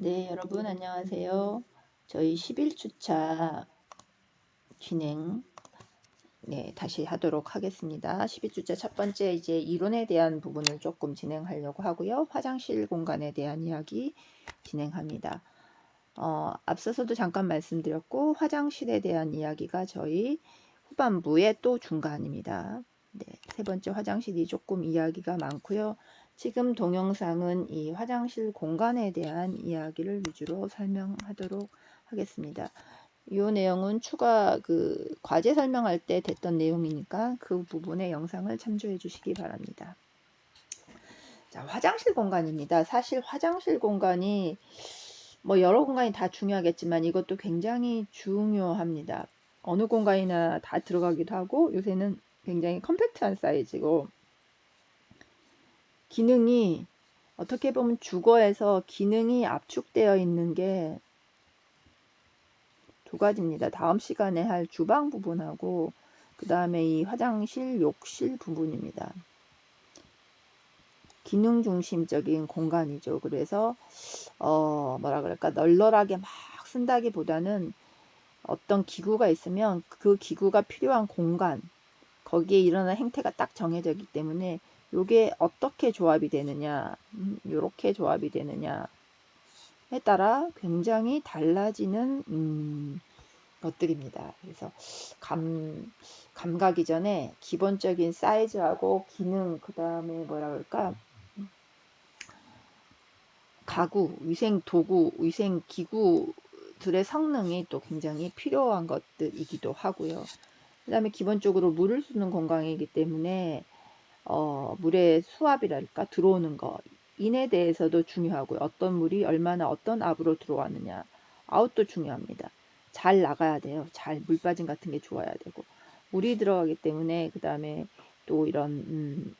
네, 여러분 안녕하세요. 저희 11주차 진행 다시 하도록 하겠습니다. 11주차 첫 번째 이제 이론에 대한 부분을 조금 진행하려고 하고요. 화장실 공간에 대한 이야기 진행합니다. 앞서서도 잠깐 말씀드렸고 화장실에 대한 이야기가 저희 후반부의 또 중간입니다. 네, 세 번째 화장실이 조금 이야기가 많고요. 지금 동영상은 이 화장실 공간에 대한 이야기를 위주로 설명하도록 하겠습니다. 이 내용은 추가 과제 설명할 때 됐던 내용이니까 그 부분의 영상을 참조해 주시기 바랍니다. 자, 화장실 공간입니다. 사실 화장실 공간이 뭐 여러 공간이 다 중요하겠지만 이것도 굉장히 중요합니다. 어느 공간이나 다 들어가기도 하고 요새는 굉장히 컴팩트한 사이즈고 기능이 어떻게 보면 주거에서 기능이 압축되어 있는 게 두 가지입니다. 다음 시간에 할 주방 부분하고 그 다음에 이 화장실, 욕실 부분입니다. 기능 중심적인 공간이죠. 그래서 뭐라 그럴까 널널하게 막 쓴다기보다는 어떤 기구가 있으면 그 기구가 필요한 공간 거기에 일어나는 행태가 딱 정해져 있기 때문에 요게 어떻게 조합이 되느냐 요렇게 조합이 되느냐에 따라 굉장히 달라지는 것들입니다. 그래서 감가기 전에 기본적인 사이즈하고 기능 그 다음에 뭐라 그럴까 가구, 위생 도구, 위생 기구들의 성능이 또 굉장히 필요한 것들이기도 하고요. 그 다음에 기본적으로 물을 쓰는 공간이기 때문에 물의 수압이랄까 들어오는 거 인에 대해서도 중요하고요. 어떤 물이 얼마나 어떤 압으로 들어왔느냐 아웃도 중요합니다. 잘 나가야 돼요. 잘 물 빠짐 같은 게 좋아야 되고 물이 들어가기 때문에 그 다음에 또 이런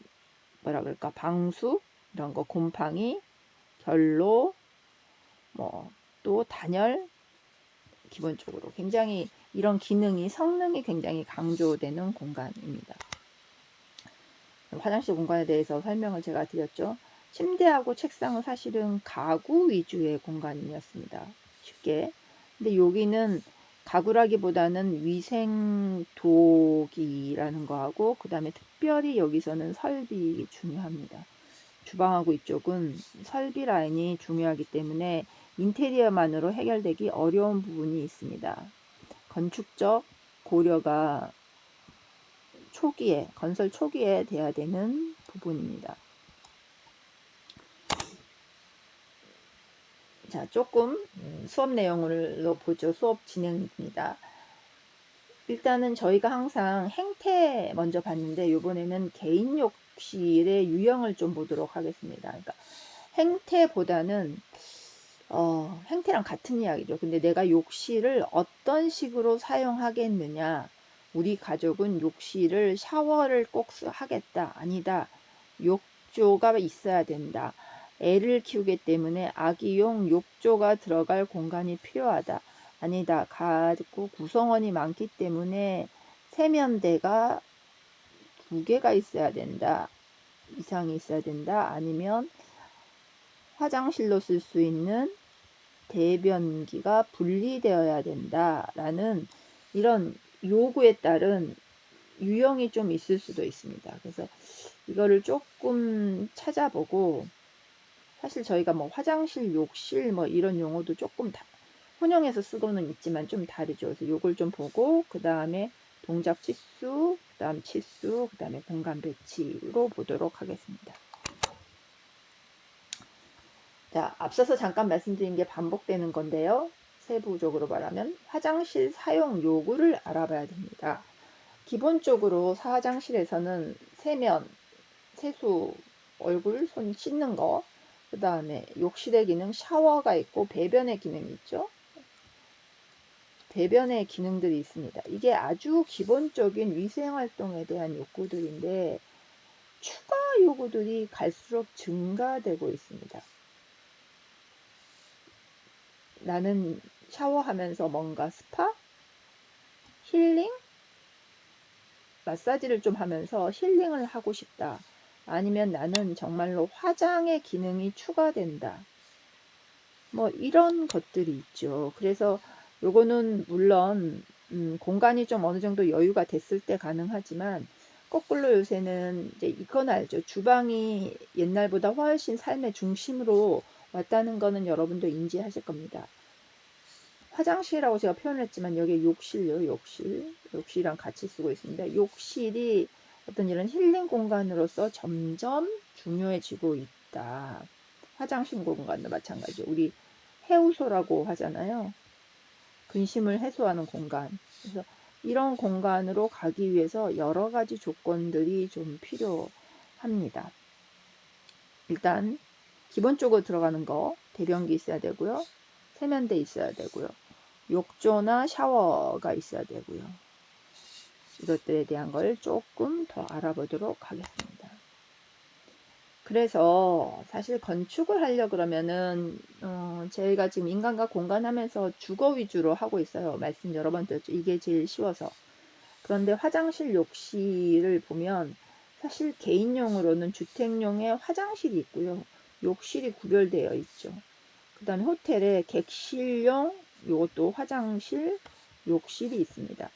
뭐라 그럴까 방수 이런 거 곰팡이 결로 뭐 또 단열 기본적으로 굉장히 이런 기능이 성능이 굉장히 강조되는 공간입니다. 화장실 공간에 대해서 설명을 제가 드렸죠. 침대하고 책상은 사실은 가구 위주의 공간이었습니다. 쉽게. 근데 여기는 가구라기보다는 위생도기라는 거하고 그 다음에 특별히 여기서는 설비 중요합니다. 주방하고 이쪽은 설비 라인이 중요하기 때문에 인테리어만으로 해결되기 어려운 부분이 있습니다. 건축적 고려가 초기에 건설 초기에 돼야 되는 부분입니다. 자, 조금 수업 내용으로 보죠. 수업 진행입니다. 일단은 저희가 항상 행태 먼저 봤는데 이번에는 개인 욕실의 유형을 좀 보도록 하겠습니다. 그러니까 행태보다는 행태랑 같은 이야기죠. 근데 내가 욕실을 어떤 식으로 사용하겠느냐. 우리 가족은 욕실을 샤워를 꼭 하겠다. 아니다. 욕조가 있어야 된다. 애를 키우기 때문에 아기용 욕조가 들어갈 공간이 필요하다. 아니다. 가구 구성원이 많기 때문에 세면대가 2개가 있어야 된다. 이상이 있어야 된다. 아니면 화장실로 쓸 수 있는 대변기가 분리되어야 된다라는 이런 요구에 따른 유형이 좀 있을 수도 있습니다. 그래서 이거를 조금 찾아보고 사실 저희가 뭐 화장실, 욕실 뭐 이런 용어도 조금 혼용해서 쓰고는 있지만 좀 다르죠. 그래서 요걸 좀 보고 그 다음에 동작 치수, 그 다음 치수, 그 다음에 공간 배치로 보도록 하겠습니다. 자, 앞서서 잠깐 말씀드린 게 반복되는 건데요. 세부적으로 말하면 화장실 사용 요구를 알아봐야 됩니다. 기본적으로 화장실에서는 세면, 세수, 얼굴, 손 씻는 거, 그 다음에 욕실의 기능, 샤워가 있고 배변의 기능이 있죠. 배변의 기능들이 있습니다. 이게 아주 기본적인 위생활동에 대한 욕구들인데 추가 요구들이 갈수록 증가되고 있습니다. 나는 샤워하면서 뭔가 스파, 힐링, 마사지를 좀 하면서 힐링을 하고 싶다. 아니면 나는 정말로 화장의 기능이 추가된다. 뭐 이런 것들이 있죠. 그래서 요거는 물론 공간이 좀 어느 정도 여유가 됐을 때 가능하지만 거꾸로 요새는 이제 이건 알죠. 주방이 옛날보다 훨씬 삶의 중심으로 왔다는 거는 여러분도 인지하실 겁니다. 화장실이라고 제가 표현을 했지만 여기 욕실요, 욕실. 욕실이랑 같이 쓰고 있습니다. 욕실이 어떤 이런 힐링 공간으로서 점점 중요해지고 있다. 화장실 공간도 마찬가지. 우리 해우소라고 하잖아요. 근심을 해소하는 공간. 그래서 이런 공간으로 가기 위해서 여러 가지 조건들이 좀 필요합니다. 일단 기본적으로 들어가는 거 대변기 있어야 되고요. 세면대 있어야 되고요. 욕조나 샤워가 있어야 되고요. 이것들에 대한 걸 조금 더 알아보도록 하겠습니다. 그래서 사실 건축을 하려 그러면은 저희가 지금 인간과 공간하면서 주거 위주로 하고 있어요. 말씀 여러 번 드렸죠. 이게 제일 쉬워서. 그런데 화장실 욕실을 보면 사실 개인용으로는 주택용의 화장실이 있고요. 욕실이 구별되어 있죠. 그 다음에 호텔에 객실용 이것도 화장실, 욕실이 있습니다.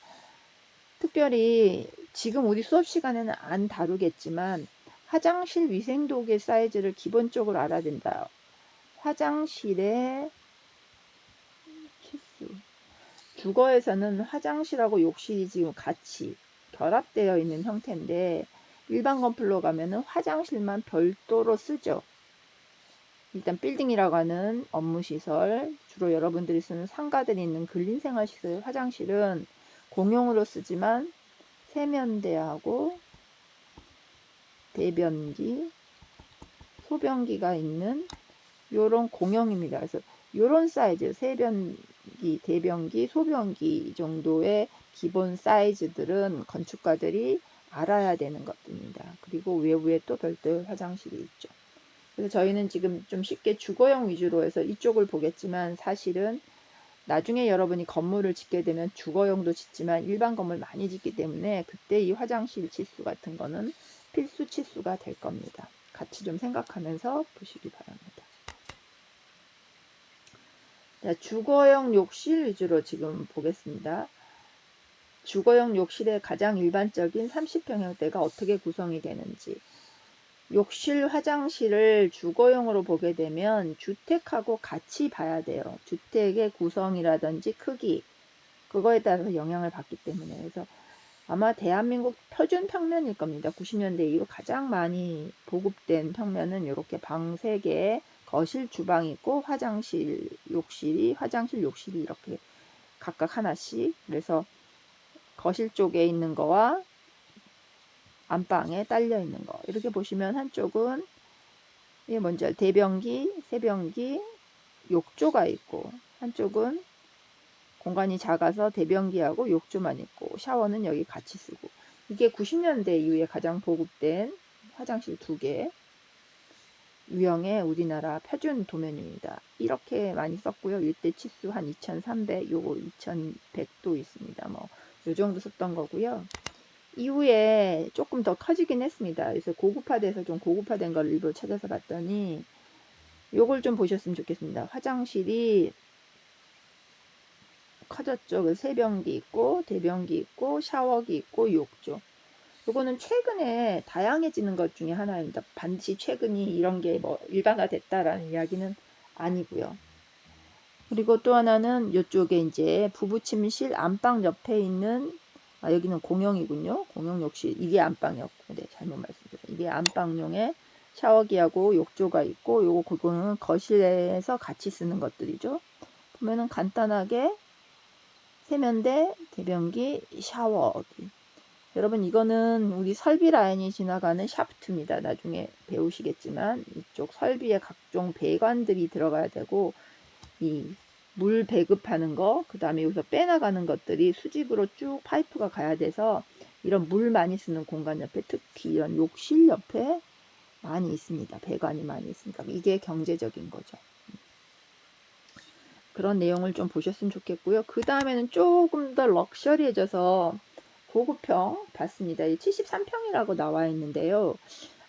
특별히 지금 우리 수업 시간에는 안 다루겠지만 화장실 위생도구의 사이즈를 기본적으로 알아야 된다. 화장실의 키수. 주거에서는 화장실하고 욕실이 지금 같이 결합되어 있는 형태인데 일반 건물로 가면은 화장실만 별도로 쓰죠. 일단 빌딩이라고 하는 업무시설, 주로 여러분들이 쓰는 상가들이 있는 근린생활시설 화장실은 공용으로 쓰지만 세면대하고 대변기, 소변기가 있는 요런 공용입니다. 그래서 요런 사이즈, 세변기, 대변기, 소변기 정도의 기본 사이즈들은 건축가들이 알아야 되는 것들입니다. 그리고 외부에 또 별도의 화장실이 있죠. 그래서 저희는 지금 좀 쉽게 주거용 위주로 해서 이쪽을 보겠지만 사실은 나중에 여러분이 건물을 짓게 되면 주거용도 짓지만 일반 건물 많이 짓기 때문에 그때 이 화장실 치수 같은 거는 필수 치수가 될 겁니다. 같이 좀 생각하면서 보시기 바랍니다. 자, 주거용 욕실 위주로 지금 보겠습니다. 주거용 욕실의 가장 일반적인 30평형대가 어떻게 구성이 되는지. 욕실, 화장실을 주거용으로 보게 되면 주택하고 같이 봐야 돼요. 주택의 구성이라든지 크기, 그거에 따라서 영향을 받기 때문에. 그래서 아마 대한민국 표준 평면일 겁니다. 90년대 이후 가장 많이 보급된 평면은 이렇게 방 3개, 거실, 주방이 있고 화장실, 욕실이 이렇게 각각 하나씩. 그래서 거실 쪽에 있는 거와 안방에 딸려 있는 거 이렇게 보시면 한쪽은 이게 먼저 대변기, 세변기, 욕조가 있고 한쪽은 공간이 작아서 대변기하고 욕조만 있고 샤워는 여기 같이 쓰고 이게 90년대 이후에 가장 보급된 화장실 2개 유형의 우리나라 표준 도면입니다. 이렇게 많이 썼고요. 일대 치수 한 2300, 요거 2100도 있습니다. 뭐 요 정도 썼던 거고요. 이후에 조금 더 커지긴 했습니다. 그래서 고급화돼서 좀 고급화된 걸 일부 찾아서 봤더니 요걸 좀 보셨으면 좋겠습니다. 화장실이 커졌죠. 그 세변기 있고 대변기 있고 샤워기 있고 욕조. 요거는 최근에 다양해지는 것 중에 하나입니다. 반드시 최근이 이런 게 뭐 일반화됐다라는 이야기는 아니고요. 그리고 또 하나는 이쪽에 이제 부부 침실 안방 옆에 있는 여기는 공용이군요. 공용 욕실. 이게 안방이었고. 네, 잘못 말씀드렸어요. 이게 안방용의 샤워기하고 욕조가 있고 요거 그거는 거실에서 같이 쓰는 것들이죠. 보면은 간단하게 세면대, 대변기, 샤워기. 여러분 이거는 우리 설비 라인이 지나가는 샤프트입니다. 나중에 배우시겠지만 이쪽 설비에 각종 배관들이 들어가야 되고 이 물 배급하는 거, 그 다음에 여기서 빼나가는 것들이 수직으로 쭉 파이프가 가야 돼서 이런 물 많이 쓰는 공간 옆에 특히 이런 욕실 옆에 많이 있습니다. 배관이 많이 있으니까 이게 경제적인 거죠. 그런 내용을 좀 보셨으면 좋겠고요. 그 다음에는 조금 더 럭셔리해져서 고급형 봤습니다. 73평이라고 나와 있는데요.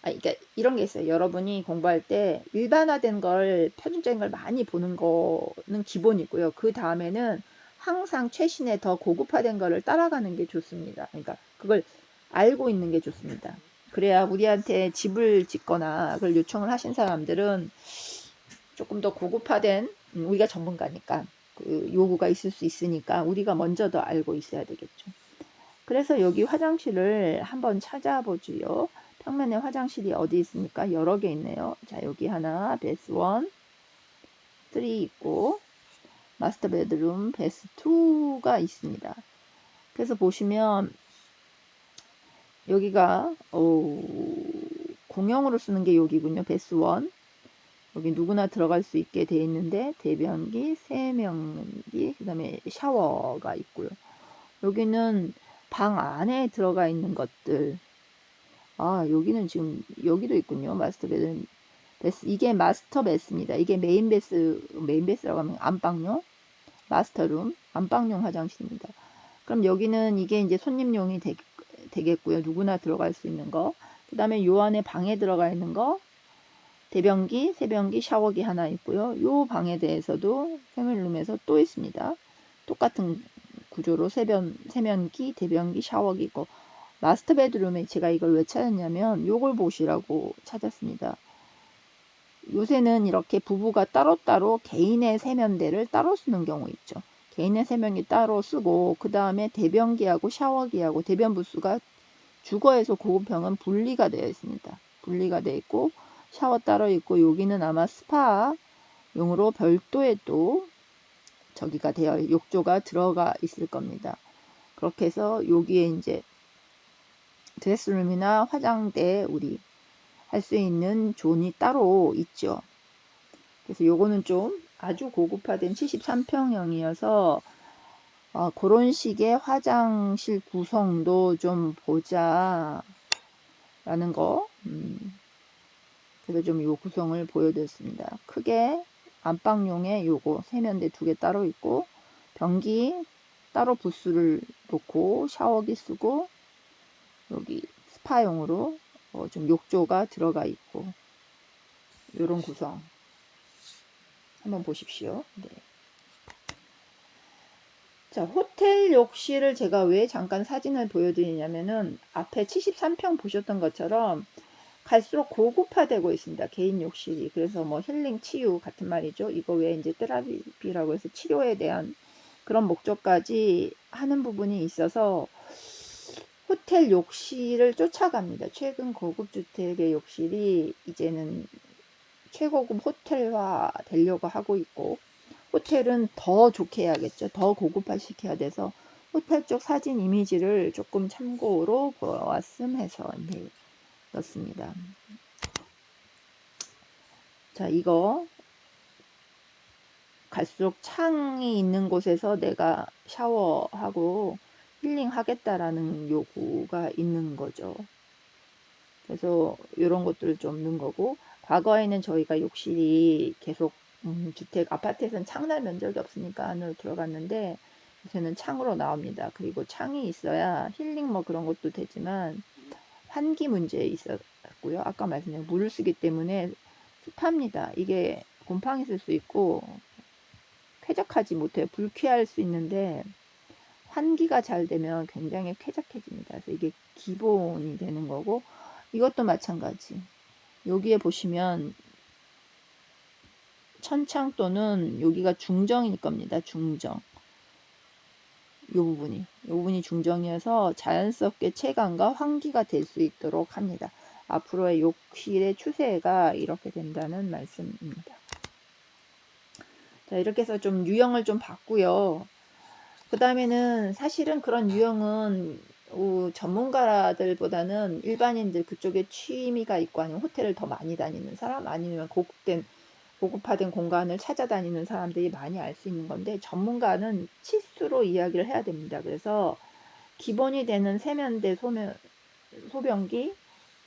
그러니까 이런 게 있어요. 여러분이 공부할 때 일반화된 걸, 표준적인 걸 많이 보는 거는 기본이고요. 그 다음에는 항상 최신의 더 고급화된 거를 따라가는 게 좋습니다. 그러니까 그걸 알고 있는 게 좋습니다. 그래야 우리한테 집을 짓거나 그걸 요청을 하신 사람들은 조금 더 고급화된, 우리가 전문가니까 그 요구가 있을 수 있으니까 우리가 먼저 더 알고 있어야 되겠죠. 그래서 여기 화장실을 한번 찾아보지요. 평면에 화장실이 어디 있습니까? 여러 개 있네요. 자, 여기 하나, 베스 1, 3 있고, 마스터 베드룸 베스 2가 있습니다. 그래서 보시면 여기가 공용으로 쓰는 게 여기군요. 베스 1. 여기 누구나 들어갈 수 있게 돼 있는데 대변기, 세면기, 그 다음에 샤워가 있고요. 여기는 방 안에 들어가 있는 것들. 여기는 지금 여기도 있군요. 마스터 베드 베스. 이게 마스터 베스입니다. 이게 메인 베스라고 하면 안방용, 마스터룸, 안방용 화장실입니다. 그럼 여기는 이게 이제 손님용이 되겠고요. 누구나 들어갈 수 있는 거. 그 다음에 요 안에 방에 들어가 있는 거, 대변기, 세변기, 샤워기 하나 있고요. 요 방에 대해서도 패밀리룸에서 또 있습니다. 똑같은 구조로 세면기, 대변기, 샤워기 있고, 마스터 베드룸에 제가 이걸 왜 찾았냐면 요걸 보시라고 찾았습니다. 요새는 이렇게 부부가 따로따로 개인의 세면대를 따로 쓰는 경우 있죠. 개인의 세면기 따로 쓰고 그 다음에 대변기하고 샤워기하고 대변 부스가 주거에서 고급형은 분리가 되어 있습니다. 분리가 되어 있고 샤워 따로 있고 여기는 아마 스파용으로 별도의 또 저기가 되어 욕조가 들어가 있을 겁니다. 그렇게 해서 여기에 이제 드레스룸이나 화장대 우리 할 수 있는 존이 따로 있죠. 그래서 요거는 좀 아주 고급화된 73평형이어서 그런 식의 화장실 구성도 좀 보자 라는 거. 그래서 좀 요 구성을 보여드렸습니다. 크게 안방용에 요거 세면대 2개 따로 있고 변기 따로 부스를 놓고 샤워기 쓰고 여기 스파용으로 좀 욕조가 들어가 있고 요런 구성 한번 보십시오. 네. 자, 호텔 욕실을 제가 왜 잠깐 사진을 보여드리냐면은 앞에 73평 보셨던 것처럼 갈수록 고급화되고 있습니다. 개인 욕실이. 그래서 뭐 힐링 치유 같은 말이죠. 이거 왜 이제 테라피라고 해서 치료에 대한 그런 목적까지 하는 부분이 있어서 호텔 욕실을 쫓아갑니다. 최근 고급 주택의 욕실이 이제는 최고급 호텔화 되려고 하고 있고 호텔은 더 좋게 해야겠죠. 더 고급화 시켜야 돼서 호텔 쪽 사진 이미지를 조금 참고로 보았음 해서 네, 넣습니다. 자, 이거 갈수록 창이 있는 곳에서 내가 샤워하고 힐링 하겠다라는 요구가 있는 거죠. 그래서 이런 것들을 좀 넣은 거고 과거에는 저희가 욕실이 계속 주택 아파트에서는 창날 면적이 없으니까 안으로 들어갔는데 요새는 창으로 나옵니다. 그리고 창이 있어야 힐링 뭐 그런 것도 되지만 환기 문제 있었고요. 아까 말씀드린 물을 쓰기 때문에 습합니다. 이게 곰팡이 쓸 수 있고 쾌적하지 못해요. 불쾌할 수 있는데 환기가 잘 되면 굉장히 쾌적해집니다. 그래서 이게 기본이 되는 거고 이것도 마찬가지. 여기에 보시면 천창 또는 여기가 중정일 겁니다. 중정. 이 부분이 중정이어서 자연스럽게 채광과 환기가 될 수 있도록 합니다. 앞으로의 욕실의 추세가 이렇게 된다는 말씀입니다. 자, 이렇게 해서 좀 유형을 좀 봤고요. 그 다음에는 사실은 그런 유형은 전문가들보다는 일반인들 그쪽에 취미가 있고 아니면 호텔을 더 많이 다니는 사람 아니면 고급화된 공간을 찾아다니는 사람들이 많이 알 수 있는 건데 전문가는 치수로 이야기를 해야 됩니다. 그래서 기본이 되는 세면대, 소변기,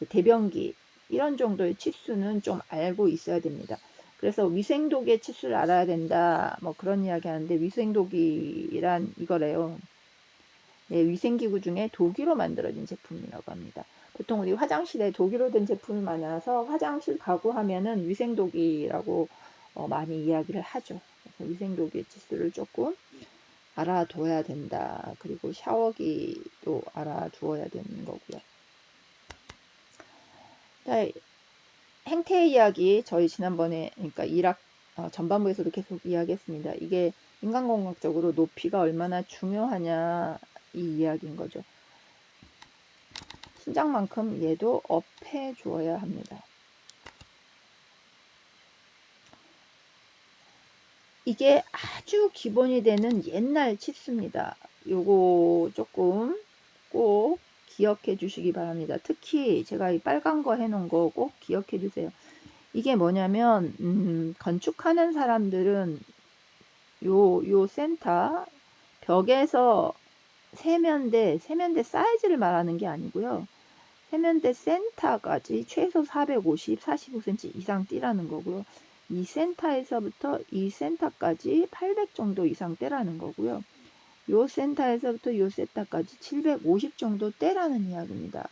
대변기 이런 정도의 치수는 좀 알고 있어야 됩니다. 그래서 위생도기의 치수를 알아야 된다 뭐 그런 이야기 하는데 위생도기란 이거래요. 네, 위생기구 중에 도기로 만들어진 제품이라고 합니다. 보통 우리 화장실에 독일어 된 제품이 많아서 화장실 가구 하면은 위생독이라고 많이 이야기를 하죠. 그래서 위생독의 치수를 조금 알아둬야 된다. 그리고 샤워기도 알아두어야 되는 거고요. 자, 행태 이야기 저희 지난번에 그러니까 1학 전반부에서도 계속 이야기했습니다. 이게 인간공학적으로 높이가 얼마나 중요하냐 이 이야기인 거죠. 신장만큼 얘도 업해 주어야 합니다. 이게 아주 기본이 되는 옛날 치수입니다. 요거 조금 꼭 기억해 주시기 바랍니다. 특히 제가 이 빨간 거 해놓은 거 꼭 기억해 주세요. 이게 뭐냐면 건축하는 사람들은 요 센터 벽에서 세면대 사이즈를 말하는 게 아니고요. 세면대 센터까지 최소 450, 45cm 이상 떼라는 거고요. 이 센터에서부터 이 센터까지 800 정도 이상 떼라는 거고요. 요 센터에서부터 요 센터까지 750 정도 떼라는 이야기입니다.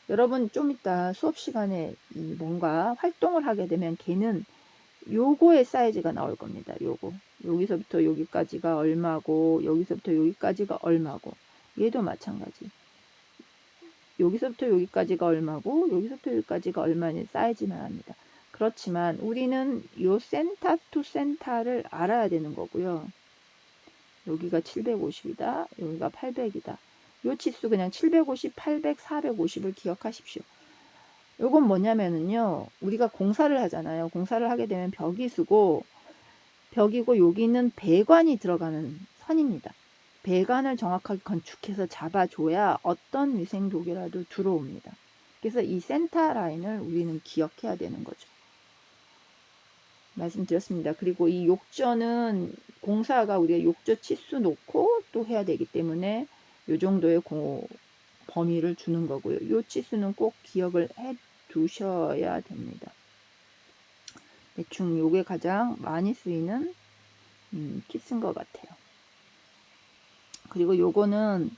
여러분 좀 이따 수업 시간에 뭔가 활동을 하게 되면 걔는 요거의 사이즈가 나올 겁니다. 요거. 여기서부터 여기까지가 얼마고 여기서부터 여기까지가 얼마고 얘도 마찬가지. 여기서부터 여기까지가 얼마고 여기서부터 여기까지가 얼마인 사이즈만 합니다. 그렇지만 우리는 요 센터 투 센터를 알아야 되는 거고요. 여기가 750이다. 여기가 800이다. 요 치수 그냥 750, 800, 450을 기억하십시오. 요건 뭐냐면은요. 우리가 공사를 하잖아요. 공사를 하게 되면 벽이고 여기는 배관이 들어가는 선입니다. 배관을 정확하게 건축해서 잡아줘야 어떤 위생독이라도 들어옵니다. 그래서 이 센터 라인을 우리는 기억해야 되는 거죠. 말씀드렸습니다. 그리고 이 욕조는 공사가 우리가 욕조 치수 놓고 또 해야 되기 때문에 이 정도의 범위를 주는 거고요. 이 치수는 꼭 기억을 해 두셔야 됩니다. 대충 요게 가장 많이 쓰이는 키스인 것 같아요. 그리고 요거는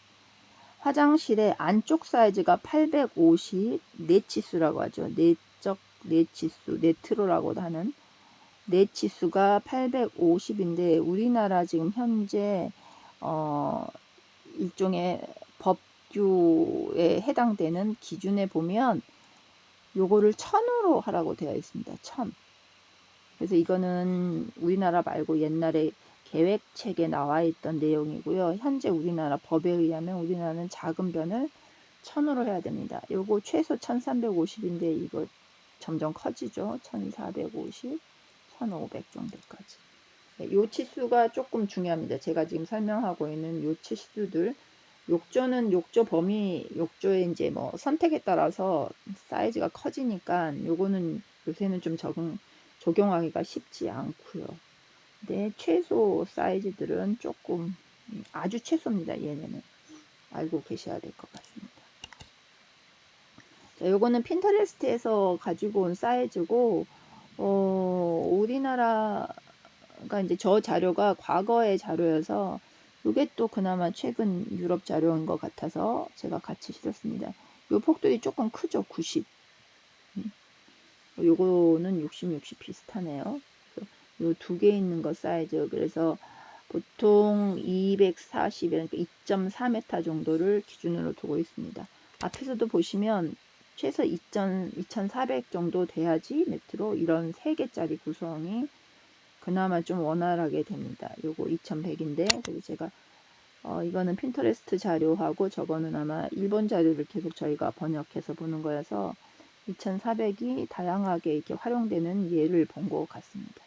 화장실의 안쪽 사이즈가 850 내치수라고 하죠. 내적 내치수, 네트로라고도 하는 내치수가 850인데 우리나라 지금 현재 일종의 법규에 해당되는 기준에 보면 요거를 1000으로 하라고 되어 있습니다. 1000. 그래서 이거는 우리나라 말고 옛날에 계획책에 나와 있던 내용이고요. 현재 우리나라 법에 의하면 우리나라는 작은 변을 1000으로 해야 됩니다. 요거 최소 1350인데 이거 점점 커지죠. 1450, 1500 정도까지. 요 치수가 조금 중요합니다. 제가 지금 설명하고 있는 요 치수들. 욕조는 욕조 범위, 욕조의 이제 뭐 선택에 따라서 사이즈가 커지니까 요거는 요새는 좀 적용하기가 쉽지 않고요. 근데 최소 사이즈들은 조금 아주 최소입니다. 얘네는 알고 계셔야 될 것 같습니다. 자, 요거는 핀터레스트에서 가지고 온 사이즈고 우리나라가 이제 저 자료가 과거의 자료여서 요게 또 그나마 최근 유럽 자료인 것 같아서 제가 같이 실었습니다. 요 폭들이 조금 크죠. 90. 요거는 60 비슷하네요. 요 두 개 있는 거 사이즈. 그래서 보통 240, 그러니까 2.4m 정도를 기준으로 두고 있습니다. 앞에서도 보시면 최소 2400 정도 돼야지 매트로 이런 3개짜리 구성이 그나마 좀 원활하게 됩니다. 요거 2100인데 그래서 제가 이거는 핀터레스트 자료하고 저거는 아마 일본 자료를 계속 저희가 번역해서 보는 거여서 2400이 다양하게 이렇게 활용되는 예를 본 것 같습니다.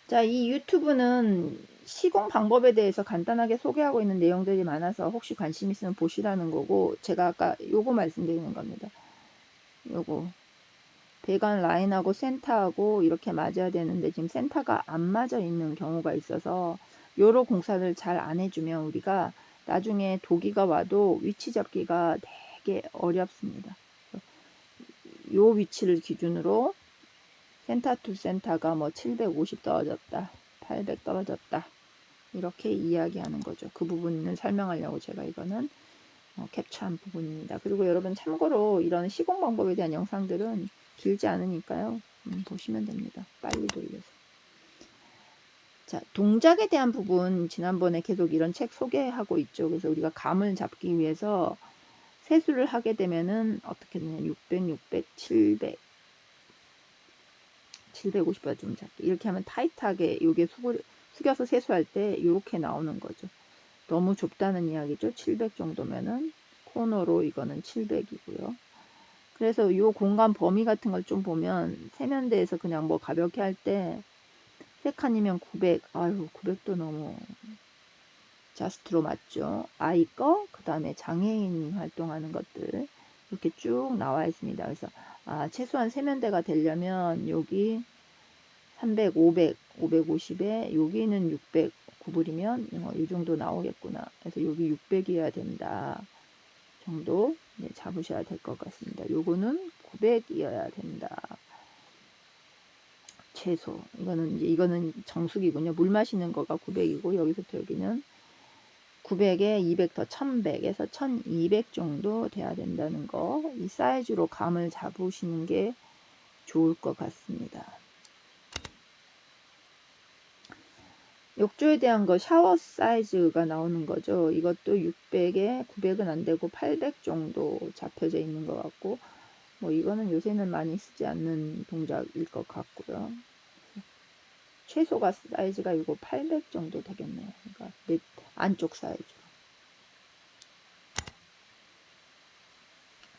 자, 이 유튜브는 시공 방법에 대해서 간단하게 소개하고 있는 내용들이 많아서 혹시 관심 있으면 보시라는 거고 제가 아까 요거 말씀드리는 겁니다. 요거 배관 라인하고 센터하고 이렇게 맞아야 되는데 지금 센터가 안 맞아 있는 경우가 있어서 요로 공사를 잘 안 해주면 우리가 나중에 도기가 와도 위치 잡기가 되게 어렵습니다. 요 위치를 기준으로 센터 투 센터가 뭐 750 떨어졌다, 800 떨어졌다 이렇게 이야기하는 거죠. 그 부분을 설명하려고 제가 이거는 캡처한 부분입니다. 그리고 여러분 참고로 이런 시공 방법에 대한 영상들은 길지 않으니까요. 보시면 됩니다. 빨리 돌려서. 자, 동작에 대한 부분 지난번에 계속 이런 책 소개하고 있죠. 그래서 우리가 감을 잡기 위해서 세수를 하게 되면은 어떻게 되냐. 600, 600, 700, 750을 좀 잡기. 이렇게 하면 타이트하게 요게 숙여서 세수할 때 이렇게 나오는 거죠. 너무 좁다는 이야기죠. 700 정도면은 코너로 이거는 700이고요. 그래서 이 공간 범위 같은 걸 좀 보면 세면대에서 그냥 뭐 가볍게 할 때 3칸이면 900. 아유 900도 너무 자스트로 맞죠. 아이 거, 그 다음에 장애인 활동하는 것들 이렇게 쭉 나와 있습니다. 그래서 최소한 세면대가 되려면 여기 300, 500, 550에 여기는 600 구부리면 이 정도 나오겠구나. 그래서 여기 600이어야 된다 정도 잡으셔야 될 것 같습니다. 요거는 900이어야 된다. 최소. 이거는 정수기군요. 물 마시는 거가 900이고 여기서부터 여기는 900에 200 더 1100에서 1200 정도 돼야 된다는 거. 이 사이즈로 감을 잡으시는 게 좋을 것 같습니다. 욕조에 대한 거 샤워 사이즈가 나오는 거죠. 이것도 600에 900은 안 되고 800 정도 잡혀져 있는 것 같고 뭐 이거는 요새는 많이 쓰지 않는 동작일 것 같고요. 최소가 사이즈가 이거 800 정도 되겠네요. 그러니까 안쪽 사이즈로.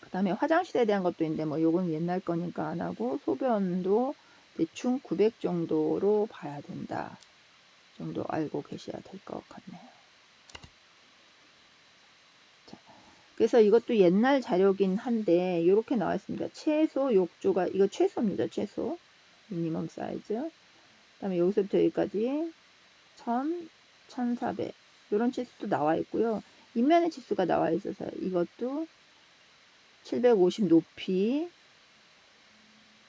그 다음에 화장실에 대한 것도 있는데 뭐 요건 옛날 거니까 안 하고 소변도 대충 900 정도로 봐야 된다 정도 알고 계셔야 될 것 같네요. 자, 그래서 이것도 옛날 자료긴 한데 이렇게 나와 있습니다. 최소 욕조가 이거 최소입니다. 최소 미니멈 사이즈. 그 다음에 여기서부터 여기까지 1000, 1400 이런 치수도 나와 있고요. 인면의 치수가 나와 있어서 이것도 750 높이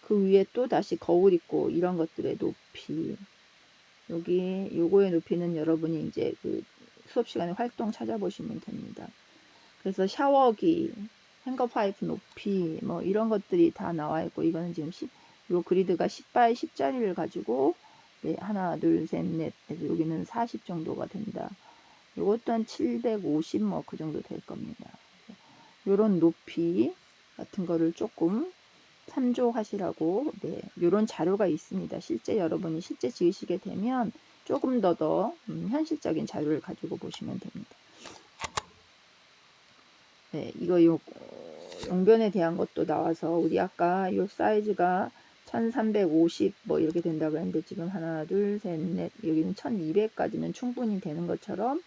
그 위에 또 다시 거울 있고 이런 것들의 높이 여기 요거의 높이는 여러분이 이제 그 수업 시간에 활동 찾아보시면 됩니다. 그래서 샤워기, 행거 파이프 높이 뭐 이런 것들이 다 나와 있고 이거는 지금 요 그리드가 10x 10짜리를 가지고 하나 둘 셋 넷 해서 여기는 40 정도가 된다. 요것도 한 750 뭐 그 정도 될 겁니다. 요런 높이 같은 거를 조금 참조하시라고 요런 자료가 있습니다. 실제 여러분이 실제 지으시게 되면 조금 더 현실적인 자료를 가지고 보시면 됩니다. 네, 이거 용변에 대한 것도 나와서 우리 아까 요 사이즈가 1350 뭐 이렇게 된다고 했는데 지금 하나 둘 셋 넷 여기는 1200까지는 충분히 되는 것처럼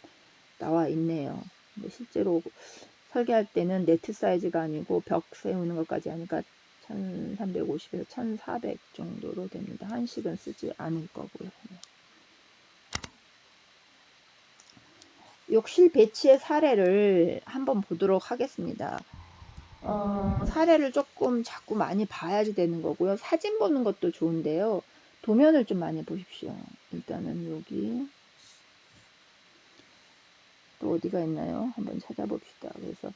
나와 있네요. 근데 실제로 설계할 때는 네트 사이즈가 아니고 벽 세우는 것까지 하니까 1350에서 1400 정도로 됩니다. 한식은 쓰지 않을 거고요. 욕실 배치의 사례를 한번 보도록 하겠습니다. 사례를 조금 자꾸 많이 봐야지 되는 거고요. 사진 보는 것도 좋은데요. 도면을 좀 많이 보십시오. 일단은 여기 또 어디가 있나요? 한번 찾아봅시다. 그래서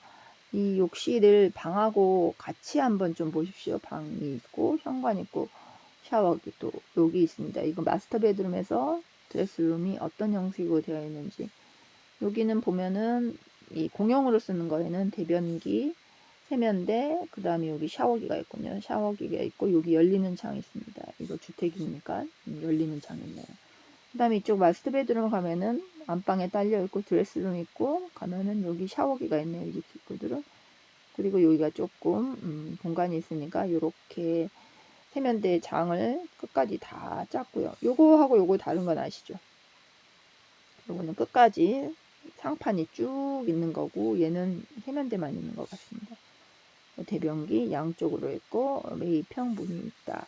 이 욕실을 방하고 같이 한번 좀 보십시오. 방이 있고 현관 있고 샤워기 또 여기 있습니다. 이거 마스터 베드룸에서 드레스룸이 어떤 형식으로 되어 있는지 여기는 보면은 이 공용으로 쓰는 거에는 대변기, 세면대, 그 다음에 여기 샤워기가 있군요. 샤워기가 있고 여기 열리는 창이 있습니다. 이거 주택이니까 열리는 창이 있네요. 그 다음에 이쪽 마스터 베드룸 가면은 안방에 딸려 있고 드레스룸 있고 가면은 여기 샤워기가 있네요. 이 집 식구들은. 그리고 여기가 조금 공간이 있으니까 이렇게 세면대 장을 끝까지 다 짰고요. 요거하고 요거 다른 건 아시죠? 요거는 끝까지 상판이 쭉 있는 거고 얘는 세면대만 있는 것 같습니다. 대변기 양쪽으로 있고 매입형 문이 있다.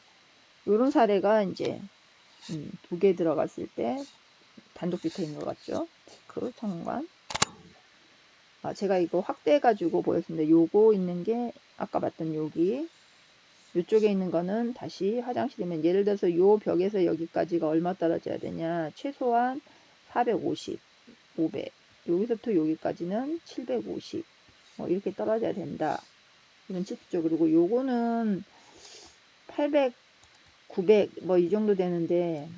요런 사례가 이제 2개 들어갔을 때 단독 주택인 것 같죠? 그 현관. 제가 이거 확대해 가지고 보였습니다. 요거 있는 게 아까 봤던 여기 이쪽에 있는 거는 다시 화장실이면 예를 들어서 요 벽에서 여기까지가 얼마 떨어져야 되냐 최소한 450 500 여기서부터 여기까지는 750 뭐 이렇게 떨어져야 된다. 이런 치수죠. 그리고 요거는 800, 900 뭐 이 정도 되는데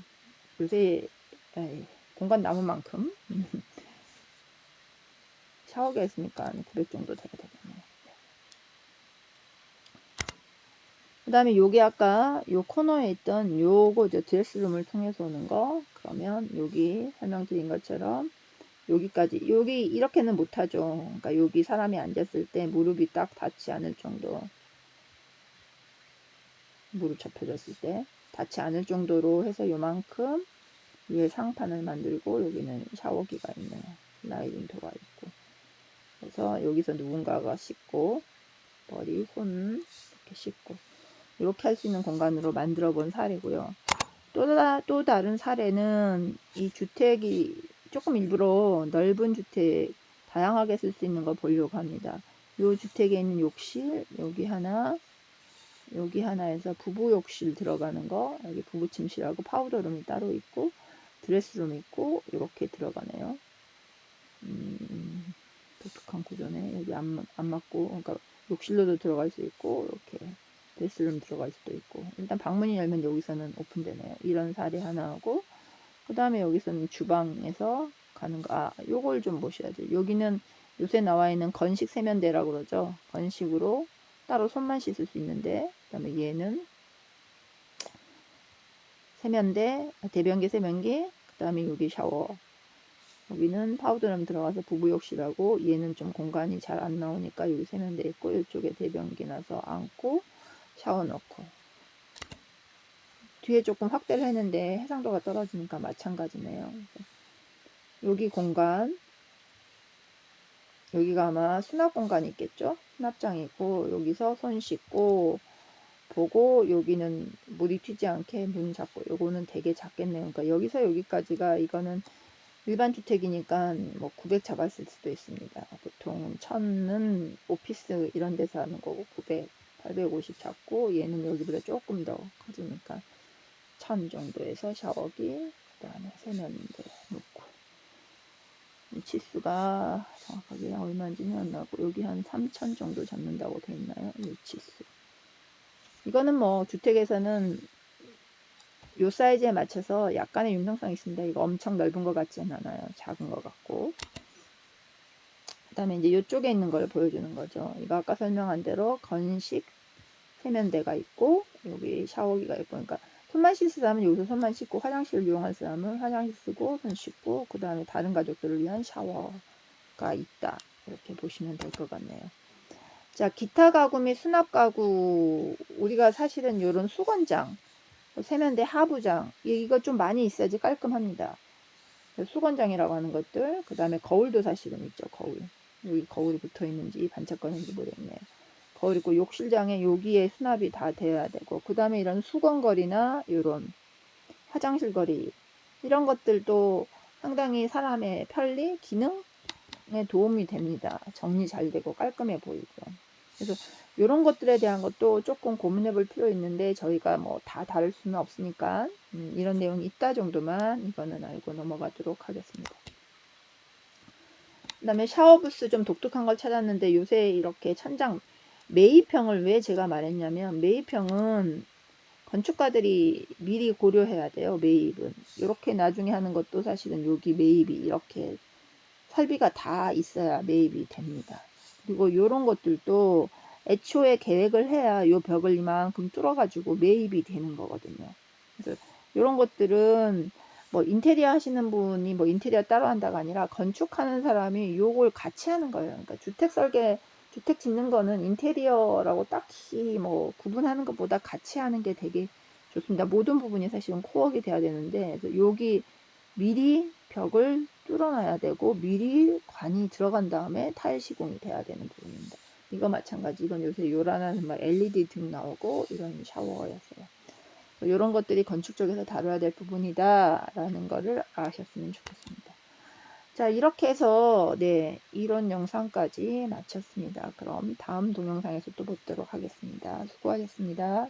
요새 공간 남은 만큼 샤워기가 있으니까 900 정도 돼야 되겠네요. 그 다음에 요게 아까 요 코너에 있던 요거죠. 드레스룸을 통해서 오는 거. 그러면 여기 설명드린 것처럼 여기까지, 여기 이렇게는 못하죠. 그러니까 여기 사람이 앉았을 때 무릎이 딱 닿지 않을 정도, 무릎 접혀졌을 때 닿지 않을 정도로 해서 요만큼 위에 상판을 만들고 여기는 샤워기가 있네요. 슬라이딩 도어가 있고. 그래서 여기서 누군가가 씻고 머리, 손 이렇게 씻고 이렇게 할 수 있는 공간으로 만들어 본 사례고요. 또 다른 사례는 이 주택이 조금 일부러 넓은 주택 다양하게 쓸 수 있는 거 보려고 합니다. 이 주택에 있는 욕실 여기 하나에서 부부 욕실 들어가는 거, 여기 부부 침실하고 파우더룸이 따로 있고 드레스룸 있고 이렇게 들어가네요. 독특한 구조네. 여기 안 맞고, 그러니까 욕실로도 들어갈 수 있고 이렇게 드레스룸 들어갈 수도 있고. 일단 방문이 열면 여기서는 오픈되네요. 이런 사례 하나 하고, 그 다음에 여기서는 주방에서 가는 거. 요걸 좀 보셔야죠. 여기는 요새 나와 있는 건식 세면대라고 그러죠. 건식으로 따로 손만 씻을 수 있는데, 그 다음에 얘는 세면대, 대변기, 세면기, 그 다음에 여기 샤워. 여기는 파우더룸 들어가서 부부욕실하고, 얘는 좀 공간이 잘 안 나오니까 여기 세면대 있고, 이쪽에 대변기 나서 앉고 샤워 넣고. 뒤에 조금 확대를 했는데 해상도가 떨어지니까 마찬가지네요. 여기 공간, 여기가 아마 수납 공간이 있겠죠. 수납장이 있고 여기서 손 씻고 보고, 여기는 물이 튀지 않게 문 잡고. 요거는 되게 작겠네요. 그러니까 여기서 여기까지가, 이거는 일반 주택이니까 뭐 900 잡았을 수도 있습니다. 보통 1000은 오피스 이런 데서 하는 거고 900, 850 잡고, 얘는 여기보다 조금 더 커지니까 1000 정도에서 샤워기, 그 다음에 세면대 놓고. 이 치수가 정확하게 얼마인지는 안 나고, 여기 한 3000 정도 잡는다고 돼 있나요? 이 치수. 이거는 뭐 주택에서는 요 사이즈에 맞춰서 약간의 융통성이 있습니다. 이거 엄청 넓은 것 같지는 않아요. 작은 것 같고. 그 다음에 이제 이쪽에 있는 걸 보여주는 거죠. 이거 아까 설명한 대로 건식 세면대가 있고 여기 샤워기가 있고, 그러니까 손만 씻을 사람은 여기서 손만 씻고, 화장실을 이용할 사람은 화장실 쓰고 손 씻고, 그 다음에 다른 가족들을 위한 샤워가 있다. 이렇게 보시면 될 것 같네요. 자, 기타 가구 및 수납 가구, 우리가 사실은 이런 수건장, 세면대 하부장, 이거 좀 많이 있어야지 깔끔합니다. 수건장이라고 하는 것들, 그 다음에 거울도 사실은 있죠. 거울, 여기 거울이 붙어 있는지 반짝거리는지 모르겠네요. 거울 있고, 욕실장에 여기에 수납이 다 돼야 되고, 그 다음에 이런 수건거리나 이런 화장실 거리, 이런 것들도 상당히 사람의 편리, 기능에 도움이 됩니다. 정리 잘 되고 깔끔해 보이고. 그래서 이런 것들에 대한 것도 조금 고민해 볼 필요 있는데, 저희가 뭐 다 다룰 수는 없으니까 이런 내용이 있다 정도만 이거는 알고 넘어가도록 하겠습니다. 그 다음에 샤워부스 좀 독특한 걸 찾았는데, 요새 이렇게 천장 매입형을 왜 제가 말했냐면, 매입형은 건축가들이 미리 고려해야 돼요. 매입은 이렇게 나중에 하는 것도 사실은 여기 매입이 이렇게 설비가 다 있어야 매입이 됩니다. 그리고 이런 것들도 애초에 계획을 해야 이 벽을 이만큼 뚫어가지고 매입이 되는 거거든요. 그래서 이런 것들은 뭐 인테리어 하시는 분이 뭐 인테리어 따로 한다가 아니라 건축하는 사람이 요걸 같이 하는 거예요. 그러니까 주택 짓는 거는 인테리어라고 딱히 뭐 구분하는 것보다 같이 하는 게 되게 좋습니다. 모든 부분이 사실은 코어가 돼야 되는데, 여기 미리 벽을 뚫어놔야 되고 미리 관이 들어간 다음에 타일 시공이 돼야 되는 부분입니다. 이거 마찬가지. 이건 요새 요란한 막 LED 등 나오고 이런 샤워였어요. 이런 것들이 건축 쪽에서 다뤄야 될 부분이다 라는 거를 아셨으면 좋겠습니다. 자, 이렇게 해서 이런 영상까지 마쳤습니다. 그럼 다음 동영상에서 또 뵙도록 하겠습니다. 수고하셨습니다.